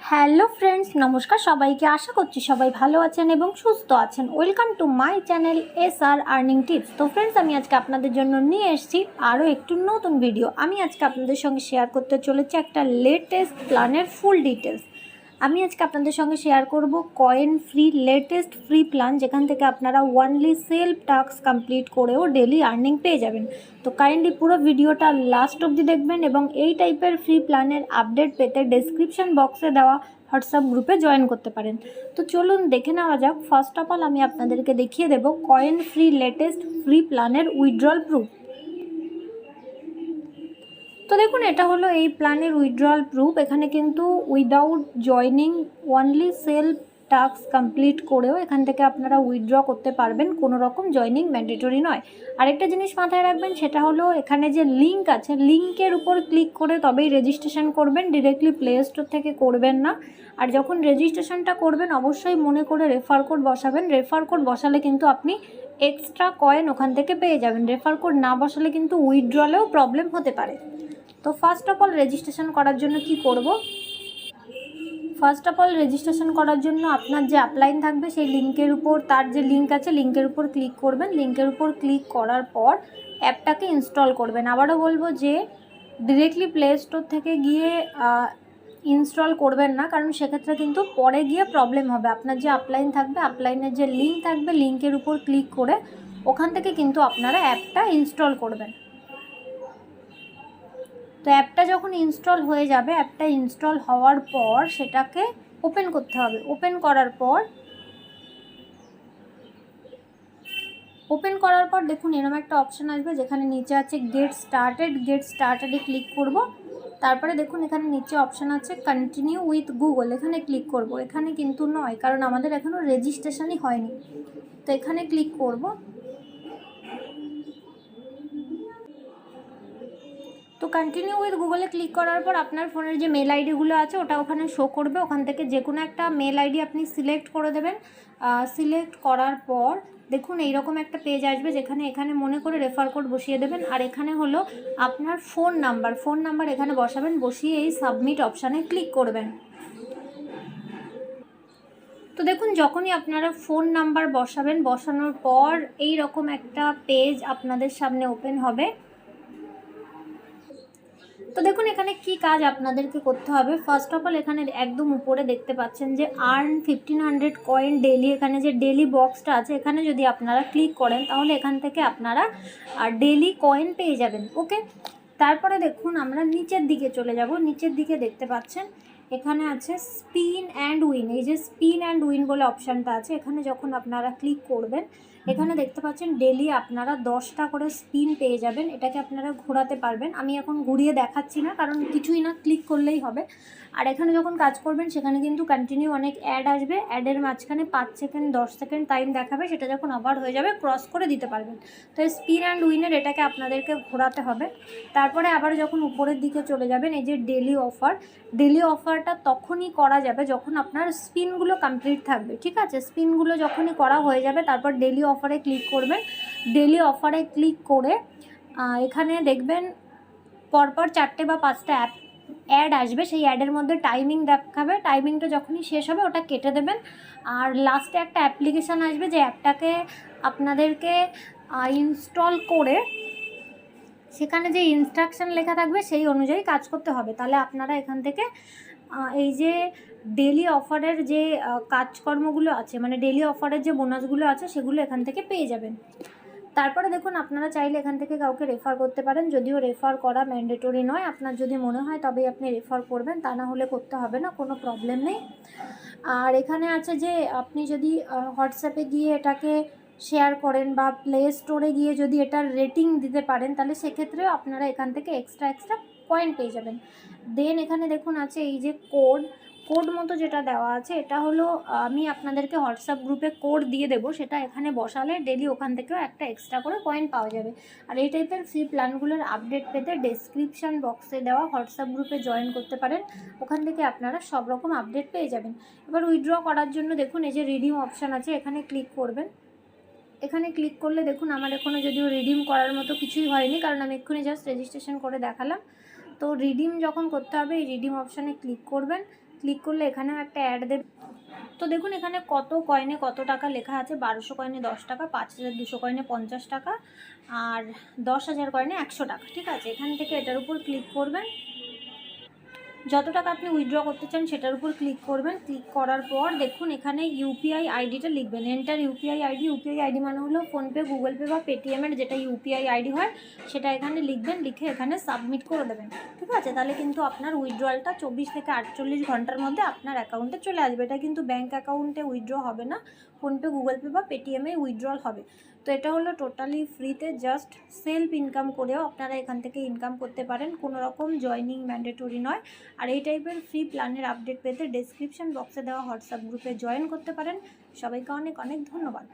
Hello friends, নমস্কার সবাইকে। আশা করছি সবাই ভালো আছেন এবং সুস্থ আছেন। Welcome to my channel SR earning tips. তো ফ্রেন্ডস, আমি আজকে আপনাদের জন্য নিয়ে এসেছি আরও একটু নতুন ভিডিও। আমি আজকে আপনাদের সঙ্গে শেয়ার করতে চলেছি একটা লেটেস্ট প্ল্যানের ফুল ডিটেলস। আমি আজকে আপনাদের সঙ্গে শেয়ার করব coin free latest free plan, যেখান থেকে আপনারা ওয়ানলি সেলফ টাস্ক কমপ্লিট করেও ডেলি আর্নিং পেয়ে যাবেন। তো কাইন্ডলি পুরো ভিডিওটা লাস্ট অবধি দেখবেন এবং এই টাইপের ফ্রি প্ল্যানের আপডেট পেতে ডেসক্রিপশন বক্সে দেওয়া হোয়াটসঅ্যাপ গ্রুপে জয়েন করতে পারেন। তো চলুন দেখে নেওয়া যাক। ফার্স্ট অফ অল আমি আপনাদেরকে দেখিয়ে দেব কয়েন ফ্রি লেটেস্ট ফ্রি প্ল্যানের উইথড্রল প্রুফ। তো দেখুন, এটা হলো এই প্ল্যানের উইথড্রল প্রুফ। এখানে কিন্তু without joining only self task complete করেও এখান থেকে আপনারা উইথড্র করতে পারবেন, কোনো রকম জয়নিং ম্যান্ডেটরি নয়। আরেকটা জিনিস মাথায় রাখবেন, সেটা হলো এখানে যে লিঙ্ক আছে, লিঙ্কের উপর ক্লিক করে তবেই রেজিস্ট্রেশন করবেন, ডিরেক্টলি প্লে স্টোর থেকে করবেন না। আর যখন রেজিস্ট্রেশনটা করবেন অবশ্যই মনে করে রেফার কোড বসাবেন। রেফার কোড বসালে কিন্তু আপনি এক্সট্রা কয়েন ওখান থেকে পেয়ে যাবেন। রেফার কোড না বসালে কিন্তু উইথড্রলেও প্রবলেম হতে পারে। তো ফার্স্ট অফ অল রেজিস্ট্রেশন করার জন্য কি করব? ফার্স্ট অফ অল রেজিস্ট্রেশন করার জন্য আপনার যে আপলাইন থাকবে সেই লিঙ্কের উপর, তার যে লিঙ্ক আছে লিঙ্কের উপর ক্লিক করবেন। লিঙ্কের উপর ক্লিক করার পর অ্যাপটাকে ইনস্টল করবেন। আবারও বলবো যে ডিরেক্টলি প্লে স্টোর থেকে গিয়ে ইনস্টল করবেন না, কারণ সেক্ষেত্রে কিন্তু পরে গিয়ে প্রবলেম হবে। আপনার যে আপলাইন থাকবে, আপলাইনের যে লিঙ্ক থাকবে, লিঙ্কের উপর ক্লিক করে ওখান থেকে কিন্তু আপনারা অ্যাপটা ইনস্টল করবেন। তো অ্যাপটা যখন ইনস্টল হয়ে যাবে, অ্যাপটা ইনস্টল হওয়ার পর সেটাকে ওপেন করতে হবে। ওপেন করার পর দেখুন এরকম একটা অপশান আসবে, যেখানে নিচে আছে গেট স্টার্টেডে ক্লিক করব। তারপরে দেখুন এখানে নিচে অপশান আছে কন্টিনিউ উইথ গুগল, এখানে ক্লিক করব। এখানে কিন্তু নয়, কারণ আমাদের এখনও রেজিস্ট্রেশনই হয়নি। তো এখানে ক্লিক করব। তো কন্টিনিউ উইথ গুগলে ক্লিক করার পর আপনার ফোনের যে মেল আইডিগুলো আছে ওটা ওখানে শো করবে। ওখান থেকে যে কোনো একটা মেল আইডি আপনি সিলেক্ট করে দেবেন। সিলেক্ট করার পর দেখুন এইরকম একটা পেজ আসবে, যেখানে এখানে মনে করে রেফার কোড বসিয়ে দেবেন। আর এখানে হলো আপনার ফোন নাম্বার এখানে বসাবেন। বসিয়ে এই সাবমিট অপশানে ক্লিক করবেন। তো দেখুন যখনই আপনারা ফোন নাম্বার বসাবেন, বসানোর পর এই রকম একটা পেজ আপনাদের সামনে ওপেন হবে। তো দেখুন এখানে কি কাজ আপনাদেরকে করতে হবে। ফার্স্ট অফ অল এখানে একদম উপরে দেখতে পাচ্ছেন যে আর্ন 1500 কয়েন ডেলি, এখানে যে ডেলি বক্সটা আছে এখানে যদি আপনারা ক্লিক করেন তাহলে এখান থেকে আপনারা ডেলি কয়েন পেয়ে যাবেন। ওকে, তারপরে দেখুন আমরা নিচের দিকে চলে যাব। নিচের দিকে দেখতে পাচ্ছেন এখানে আছে স্পিন অ্যান্ড উইন। এই যে স্পিন অ্যান্ড উইন বলে অপশানটা আছে, এখানে যখন আপনারা ক্লিক করবেন এখানে দেখতে পাচ্ছেন ডেলি আপনারা 10টা করে স্পিন পেয়ে যাবেন। এটাকে আপনারা ঘোরাতে পারবেন। আমি এখন ঘুরিয়ে দেখাচ্ছি না, কারণ কিছুই না, ক্লিক করলেই হবে। আর এখানে যখন কাজ করবেন সেখানে কিন্তু কন্টিনিউ অনেক অ্যাড আসবে। অ্যাডের মাঝখানে 5 সেকেন্ড 10 সেকেন্ড টাইম দেখাবে, সেটা যখন ওভার হয়ে যাবে ক্রস করে দিতে পারবেন। তো এই স্পিন অ্যান্ড উইনের এটাকে আপনাদেরকে ঘোরাতে হবে। তারপরে আবার যখন উপরের দিকে চলে যাবেন, এই যে ডেলি অফারটা তখনই করা যাবে যখন আপনার স্পিনগুলো কমপ্লিট থাকবে। ঠিক আছে, স্পিনগুলো যখনই করা হয়ে যাবে তারপর ডেলি অফারে ক্লিক করবেন। ডেলি অফারে ক্লিক করে এখানে দেখবেন পরপর 4টে বা 5টা অ্যাড আসবে। সেই অ্যাডের মধ্যে টাইমিং দেখাবে। টাইমিংটা যখনই শেষ হবে ওটা কেটে দেবেন। আর লাস্টে একটা অ্যাপ্লিকেশান আসবে, যে অ্যাপটাকে আপনাদেরকে ইনস্টল করে সেখানে যে ইনস্ট্রাকশান লেখা থাকবে সেই অনুযায়ী কাজ করতে হবে। তাহলে আপনারা এখান থেকে এই যে ডেলি অফারের যে কাজকর্মগুলো আছে, মানে ডেলি অফারের যে বোনাসগুলো আছে সেগুলো এখান থেকে পেয়ে যাবেন। তারপরে দেখুন আপনারা চাইলে এখান থেকে কাউকে রেফার করতে পারেন, যদিও রেফার করা ম্যান্ডেটরি নয়। আপনার যদি মনে হয় তবেই আপনি রেফার করবেন, তা না হলে করতে হবে না, কোনো প্রবলেম নেই। আর এখানে আছে যে আপনি যদি হোয়াটসঅ্যাপে গিয়ে এটাকে শেয়ার করেন বা প্লে স্টোরে গিয়ে যদি এটার রেটিং দিতে পারেন, তাহলে সেক্ষেত্রেও আপনারা এখান থেকে এক্সট্রা কয়েন পেয়ে যাবেন। দেন এখানে দেখুন আছে এই যে কোড মতো যেটা দেওয়া আছে, এটা হলো আমি আপনাদেরকে হোয়াটসঅ্যাপ গ্রুপে কোড দিয়ে দেবো, সেটা এখানে বসালে ডেলি ওখান থেকেও একটা এক্সট্রা করে কয়েন পাওয়া যাবে। আর এই টাইপের ফ্রি প্ল্যানগুলোর আপডেট পেতে ডেসক্রিপশান বক্সে দেওয়া হোয়াটসঅ্যাপ গ্রুপে জয়েন করতে পারেন। ওখান থেকে আপনারা সব রকম আপডেট পেয়ে যাবেন। এবার উইথড্র করার জন্য দেখুন এই যে রিডিম অপশান আছে, এখানে ক্লিক করবেন। এখানে ক্লিক করলে দেখুন আমার এখনও যদিও রিডিম করার মতো কিছুই হয়নি, কারণ আমি এক্ষুনি জাস্ট রেজিস্ট্রেশন করে দেখালাম। তো রিডিম যখন করতে হবে এই রিডিম অপশানে ক্লিক করবেন। ক্লিক করলে এখানেও একটা অ্যাড দেবে। তো দেখুন এখানে কত কয়েনে কত টাকা লেখা আছে। 1200 কয়েনে 10 টাকা, 5200 কয়েনে 50 টাকা, আর 10,000 কয়েনে 100 টাকা। ঠিক আছে, এখান থেকে এটার উপর ক্লিক করবেন। যত টাকা আপনি উইথড্র করতে চান সেটার উপর ক্লিক করবেন। ক্লিক করার পর দেখুন এখানে ইউপিআই আইডিটা লিখবেন, enter UPI ID. UPI ID মানে হলো ফোনপে, গুগল পে বা পেটিএমের যেটা ইউপিআই আইডি হয় সেটা এখানে লিখবেন। লিখে এখানে সাবমিট করে দেবেন। ঠিক আছে, তাহলে কিন্তু আপনার উইথড্রয়ালটা 24 থেকে 48 ঘন্টার মধ্যে আপনার অ্যাকাউন্টে চলে আসবে। এটা কিন্তু ব্যাঙ্ক অ্যাকাউন্টে উইথড্র হবে না, ফোনপে, গুগল পে বা পেটিএমে উইথড্রয়াল হবে। তো এটা হলো টোটালি ফ্রিতে, জাস্ট সেলফ ইনকাম করেও আপনারা এখান থেকে ইনকাম করতে পারেন, কোনো রকম জয়নিং ম্যান্ডেটরি নয়। আর এই টাইপের ফ্রি প্ল্যানের আপডেট পেতে ডেসক্রিপশন বক্সে দেওয়া হোয়াটসঅ্যাপ গ্রুপে জয়েন করতে পারেন। সবাইকে অনেক অনেক ধন্যবাদ।